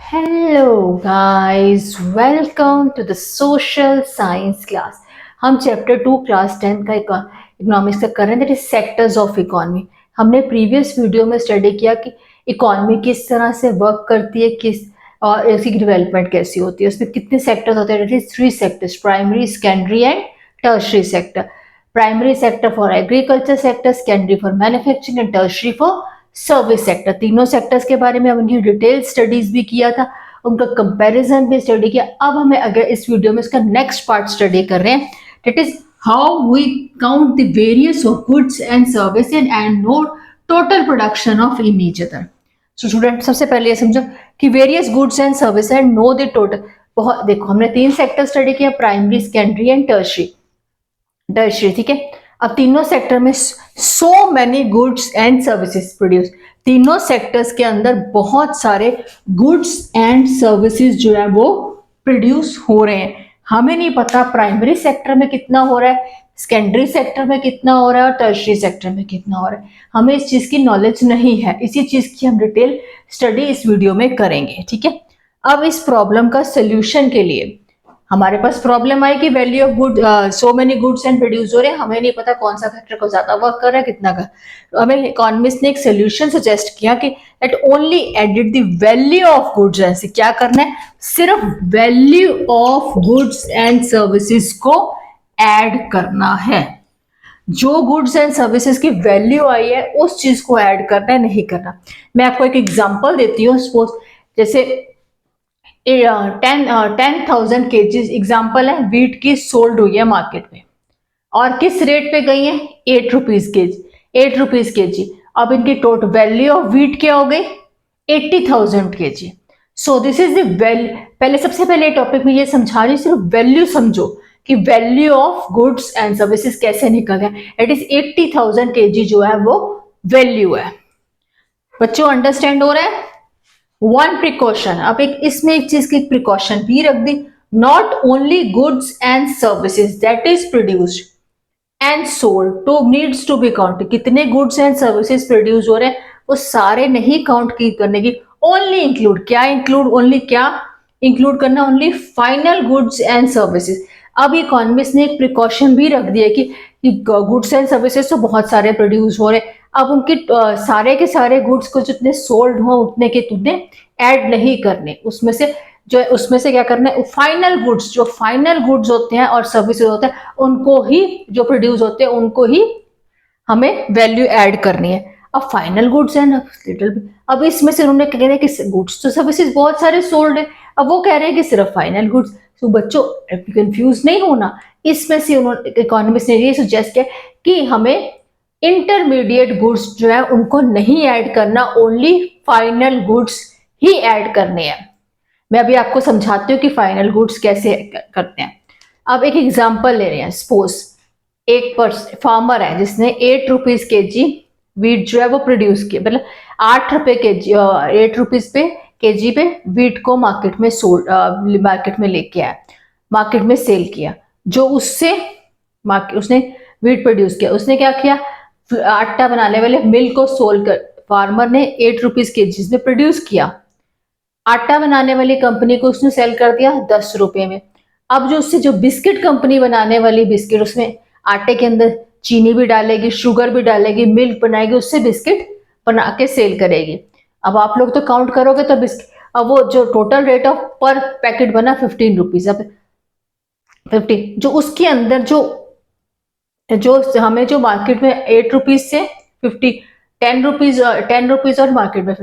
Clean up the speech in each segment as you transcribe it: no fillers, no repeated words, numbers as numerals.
Hello guys, welcome to the social science class. हम chapter 2 class 10 का economics का कर रहे हैं, that is sectors of economy. हमने प्रीवियस वीडियो में स्टडी किया कि इकोनॉमी किस तरह से वर्क करती है, किस और इसकी डेवलपमेंट कैसी होती है, उसमें कितने सेक्टर्स होते हैं। That is 3 sectors, primary, secondary and tertiary sector. Primary sector for agriculture sector, secondary for manufacturing and tertiary for service sector. तीनों सेक्टर्स के बारे में उनकी डिटेल स्टडीज भी किया था, उनका कंपैरिजन भी स्टडी किया। अब हमें अगर इस वीडियो में इसका नेक्स्ट पार्ट स्टडी कर रहे हैं, that is how we count the various of goods and services and note total production of each other. So student, सबसे पहले ये समझो कि various goods and service and know the total. बहुत देखो, हमने 3 सेक्टर स्टडी किया, प्राइमरी, सेकेंडरी एंड टर्शरी। ठीक है, अब तीनों सेक्टर में so many goods and services produce, तीनों सेक्टर्स के अंदर बहुत सारे गुड्स एंड सर्विसेज जो है वो प्रोड्यूस हो रहे हैं। हमें नहीं पता प्राइमरी सेक्टर में कितना हो रहा है, सेकेंडरी सेक्टर में कितना हो रहा है और टर्शरी सेक्टर में कितना हो रहा है। हमें इस चीज की नॉलेज नहीं है, इसी चीज की हम डिटेल स्टडी इस वीडियो में करेंगे। ठीक है, अब इस प्रॉब्लम का सोल्यूशन के लिए हमारे पास प्रॉब्लम आई कि value of good, so many goods and produce हो रहे हैं, हमें नहीं पता कौन सा फैक्टर को ज्यादा वर्क कर रहा है, कितना का। तो हमें इकोनॉमिस्ट ने एक सोल्यूशन सजेस्ट किया कि at only edit the value of goods and, क्या करना है, सिर्फ value of goods and services को ऐड करना है। जो गुड्स एंड सर्विसेज की वैल्यू आई है उस चीज को ऐड करना है, नहीं करना। मैं आपको एक एग्जांपल देती हूँ। सपोज जैसे 10,000 केजीज एग्जाम्पल है, वीट की सोल्ड हुई है मार्केट में, और किस रेट पे गई है, 8 रुपीज केजी, 8 रुपीज केजी। अब इनकी टोटल वैल्यू ऑफ वीट क्या हो गई, 80,000 KG. So this is the value. पहले सबसे पहले टॉपिक में ये समझा रही, सिर्फ वैल्यू समझो कि value of goods and services कैसे निकल गया। इट इज 80,000 केजी जो है वो वैल्यू है। बच्चों अंडरस्टैंड हो रहा है? वन प्रिकॉशन, अब एक इसमें एक चीज की प्रिकॉशन भी रख दी, not only goods and services that is produced and sold to needs to be count. कितने गुड्स एंड सर्विसेज प्रोड्यूस हो रहे हैं वो सारे नहीं काउंट की करने की, ओनली इंक्लूड, क्या इंक्लूड, ओनली क्या इंक्लूड करना, only final goods and services. अब इकोनॉमिस्ट ने एक प्रिकॉशन भी रख दिया कि गुड्स एंड सर्विसेज तो बहुत सारे प्रोड्यूस हो रहे हैं, अब उनके सारे के सारे गुड्स को जितने सोल्ड हो उतने के तुमने ऐड नहीं करने, उसमें से जो उसमें से क्या करना है, फाइनल गुड्स, जो फाइनल गुड्स होते हैं और सर्विसेज होते हैं उनको ही, जो प्रोड्यूस होते हैं उनको ही हमें वैल्यू ऐड करनी है। अब फाइनल गुड्स है ना लिटिल, अब इसमें से उन्होंने कह रहे हैं कि गुड्स तो सर्विसेज बहुत सारे सोल्ड है, अब वो कह रहे हैं कि सिर्फ फाइनल गुड्स। तो बच्चों कंफ्यूज नहीं होना, इसमें से उन्होंने इकोनॉमिस्ट ने ये सजेस्ट किया कि हमें इंटरमीडिएट गुड्स जो है उनको नहीं ऐड करना, ओनली फाइनल गुड्स ही ऐड करने हैं। मैं अभी आपको समझाती हूँ कि फाइनल गुड्स कैसे करते हैं। अब एक एग्जांपल ले रहे हैं, सपोज एक फार्मर है जिसने 8 रुपीज के जी वीट जो है वो प्रोड्यूस किया, मतलब 8 रुपए के जी, 8 रुपीज पे केजी पे वीट को मार्केट में मार्केट में लेके आया, मार्केट में सेल किया। जो उससे उसने वीट प्रोड्यूस किया, उसने क्या किया, आटा बनाने वाले मिल को सोल कर फार्मर ने 8 रुपीज के जी में प्रोड्यूस किया, आटा बनाने वाली कंपनी को उसने सेल कर दिया 10 रुपए में। अब जो उससे जो बिस्किट कंपनी बनाने वाली बिस्किट, उसमें आटे के अंदर चीनी भी डालेगी, शुगर भी डालेगी, मिल्क बनाएगी, उससे बिस्किट बना के सेल करेगी। अब आप लोग तो काउंट करोगे तो बिस्किट, अब वो जो टोटल रेट ऑफ पर पैकेट बना 15 रुपीज। अब 50 जो उसके अंदर जो हमें जो मार्केट में 8 रुपीज से 50 10 रुपीज और मार्केट में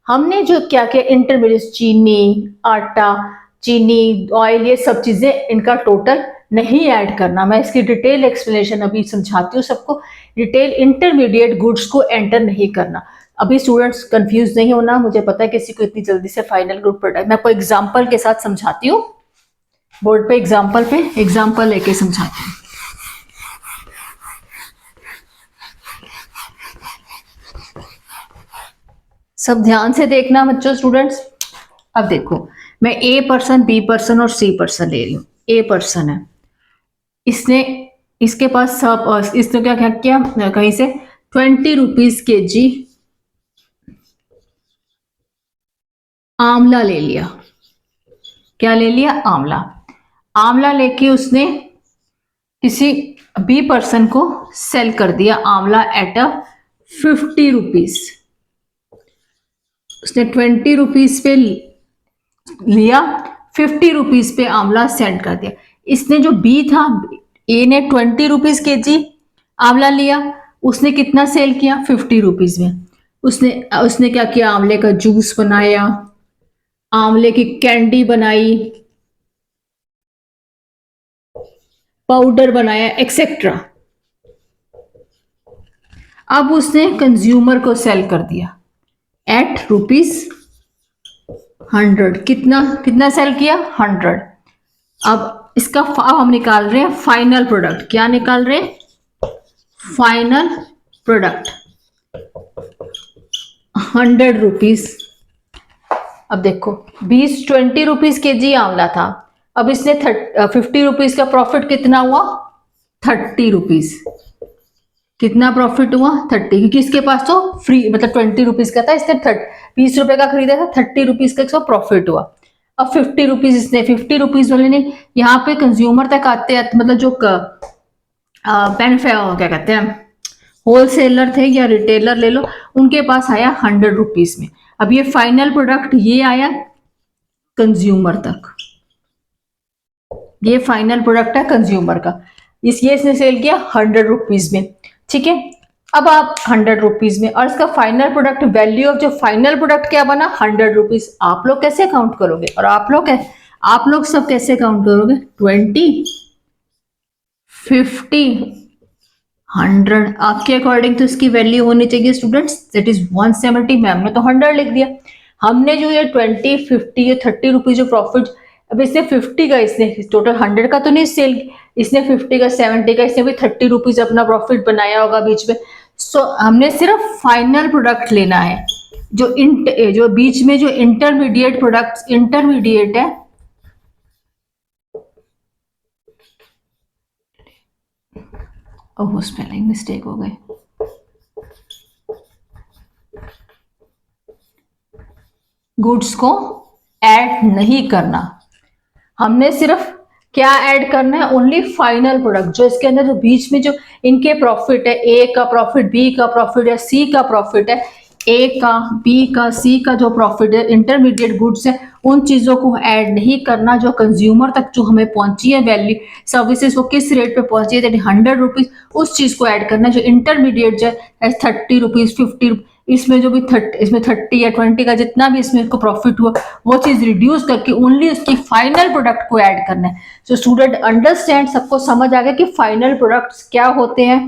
हमने जो क्या किया, इंटरमीडिएट चीनी, आटा, चीनी, ऑयल, ये सब चीजें इनका टोटल नहीं ऐड करना। मैं इसकी डिटेल एक्सप्लेनेशन अभी समझाती हूँ सबको। डिटेल इंटरमीडिएट गुड्स को एंटर नहीं करना। अभी स्टूडेंट्स कंफ्यूज नहीं होना, मुझे पता है किसी को इतनी जल्दी से फाइनल गुड प्रोडक्ट, मैं आपको एग्जाम्पल के साथ समझाती हूँ, बोर्ड पे एग्जाम्पल लेके समझाती हूँ। सब ध्यान से देखना बच्चों, स्टूडेंट्स। अब देखो, मैं ए पर्सन, बी पर्सन और सी पर्सन ले रही हूँ। ए पर्सन है, इसने इसके पास सब, इसने क्या क्या किया, कहीं से 20 रुपीज के जी आंवला ले लिया। क्या ले लिया? आंवला। आंवला लेके उसने किसी बी पर्सन को सेल कर दिया आंवला एट अ 50 रुपीज। उसने 20 रुपीज पे लिया, 50 रुपीज पे आंवला सेंड कर दिया। इसने जो बी था, ए ने 20 रुपीज के जी आंवला लिया, उसने कितना सेल किया? 50 रुपीज में। उसने उसने क्या किया? आंवले का जूस बनाया, आंवले की कैंडी बनाई, पाउडर बनाया, एक्सेट्रा। अब उसने कंज्यूमर को सेल कर दिया एट ₹100। कितना कितना सेल किया? 100। अब इसका हम निकाल रहे हैं फाइनल प्रोडक्ट। क्या निकाल रहे हैं? Final product 100 rupees. अब देखो 20 रुपीज के जी आंवला था, अब इसने 50 रुपीज का प्रॉफिट कितना हुआ? 30 रुपीज। कितना प्रॉफिट हुआ? 30, क्योंकि इसके पास तो फ्री मतलब 20 रुपीज का था, इसने 20 रुपए का खरीदा था, 30 रुपीज का इसका प्रॉफिट हुआ। अब 50 रुपीज इसने 50 रुपीज वाले ने यहाँ पे कंज्यूमर तक आते मतलब जो क्या कहते हैं, होलसेलर थे या रिटेलर ले लो, उनके पास आया 100 रुपीज में। अब ये फाइनल प्रोडक्ट ये आया कंज्यूमर तक, ये फाइनल प्रोडक्ट है कंज्यूमर का, इसने सेल किया 100 रुपीज में। ठीक है, अब आप 100 रुपीज में, और इसका फाइनल प्रोडक्ट वैल्यू ऑफ जो फाइनल प्रोडक्ट क्या बना? 100 रुपीज। आप लोग कैसे काउंट करोगे? और आप लोग सब कैसे काउंट करोगे? 20, 50, 100। आपके अकॉर्डिंग तो इसकी वैल्यू होनी चाहिए स्टूडेंट्स, दैट इज 170। मैम ने तो 100 लिख दिया। हमने जो ये 20, 50 या 30 रुपीज जो प्रॉफिट, अब इसने 50 का, इसने टोटल 100 का तो नहीं सेल, इसने 50 का, 70 का, इसने भी 30 रुपीज अपना प्रॉफिट बनाया होगा बीच में। सो हमने सिर्फ फाइनल प्रोडक्ट लेना है, जो बीच में जो इंटरमीडिएट प्रोडक्ट इंटरमीडिएट है, ओह स्पेलिंग मिस्टेक हो गए, गुड्स को ऐड नहीं करना। हमने सिर्फ क्या ऐड करना है? ओनली फाइनल प्रोडक्ट, जो इसके अंदर जो बीच में जो इनके प्रॉफिट है, ए का प्रॉफिट, बी का प्रॉफिट है, सी का प्रॉफिट है, ए का, बी का, सी का जो प्रॉफिट है, इंटरमीडिएट गुड्स है, उन चीजों को ऐड नहीं करना। जो कंज्यूमर तक जो हमें पहुंची है वैल्यू, सर्विसेज वो किस रेट पे पहुंची है, 100 रुपीज, उस चीज को ऐड करना। जो इंटरमीडिएट जो है 30 रुपीज, 50, इसमें जो भी 30 या 20 का जितना भी इसमें इसको प्रॉफिट हुआ, वो चीज रिड्यूस करके ओनली उसकी फाइनल प्रोडक्ट को ऐड करना है। सो स्टूडेंट अंडरस्टैंड, सबको समझ आ गया कि फाइनल प्रोडक्ट्स क्या होते हैं?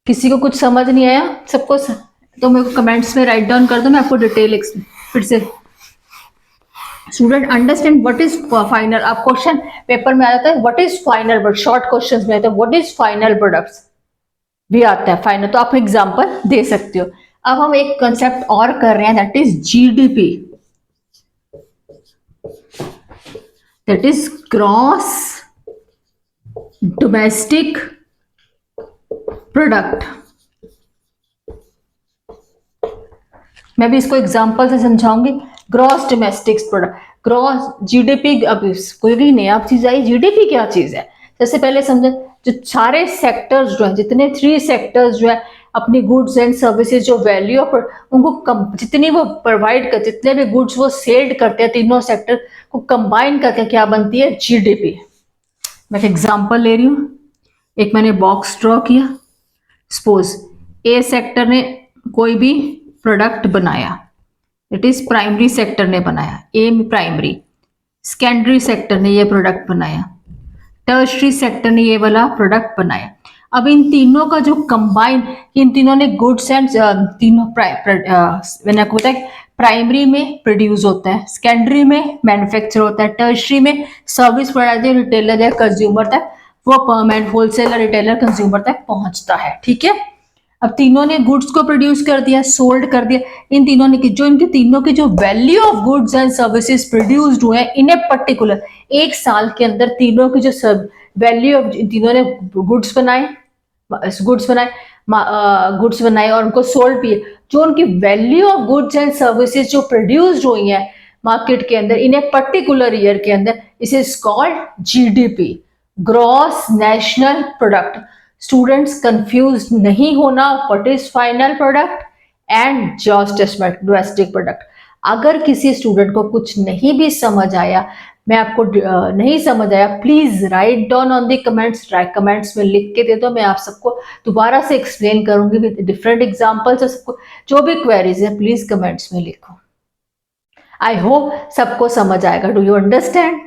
किसी को कुछ समझ नहीं आया? सबको तो मेरे को कमेंट्स में राइट डाउन कर दो, मैं आपको डिटेल फिर से। Student understand what is final. आप क्वेश्चन पेपर में आ जाता है what is final, but short questions में आता है व्हाट इज फाइनल प्रोडक्ट्स भी आता है फाइनल, तो आप एग्जांपल दे सकते हो। अब हम एक कंसेप्ट और कर रहे हैं, that is GDP, that is gross domestic product. मैं भी इसको एग्जांपल से समझाऊंगी। Gross domestic product, gross GDP, अब कोई भी नया चीज आई, जीडीपी क्या चीज है? जैसे पहले समझे, जो सारे सेक्टर्स जो है, जितने 3 सेक्टर्स जो है अपनी गुड्स एंड सर्विसेज जो वैल्यू ऑफ उनको जितनी वो प्रोवाइड कर, जितने भी गुड्स वो सेल करते हैं, तीनों सेक्टर को कंबाइन करके क्या बनती है? जीडीपी। मैं एग्जांपल ले रही हूँ, एक मैंने बॉक्स ड्रॉ किया। सपोज ए सेक्टर ने कोई भी प्रोडक्ट बनाया, इट इज प्राइमरी सेक्टर ने बनाया, ए प्राइमरी, सेकेंडरी सेक्टर ने ये प्रोडक्ट बनाया, टर्शरी सेक्टर ने ये वाला प्रोडक्ट बनाया। अब इन तीनों का जो कंबाइन, इन तीनों ने गुड्स एंड तीनों मैंने आपको बताया प्राइमरी में प्रोड्यूस होता है, सेकेंडरी में मैन्युफैक्चर होता है, टर्शरी में सर्विस प्रोवाइडर, रिटेलर या कंज्यूमर तक वो परमानेंट होलसेलर, रिटेलर, कंज्यूमर तक पहुंचता है। ठीक है, अब तीनों ने गुड्स को प्रोड्यूस कर दिया, सोल्ड कर दिया। इन तीनों ने जो इनके तीनों की जो value of goods and services produced हुए इन ए पर्टिकुलर एक साल के अंदर, तीनों की जो वैल्यू ऑफ, तीनों ने गुड्स बनाए, गुड्स बनाए और उनको सोल्ड भी, जो उनकी value of goods and services जो प्रोड्यूस्ड हुई हैं मार्केट के अंदर इन ए पर्टिकुलर ईयर के अंदर, इस is called GDP, gross national product. Students confuse नहीं होना, what is final product and just domestic product. अगर किसी स्टूडेंट को कुछ नहीं भी समझ आया, मैं आपको नहीं समझ आया, please write down on the comments, comments में लिख के दे दो, मैं आप सबको दोबारा से एक्सप्लेन करूंगी विद डिफरेंट एग्जांपल्स। सबको जो भी क्वेरीज है प्लीज कमेंट्स में लिखो। आई होप सबको समझ आएगा। Do you understand?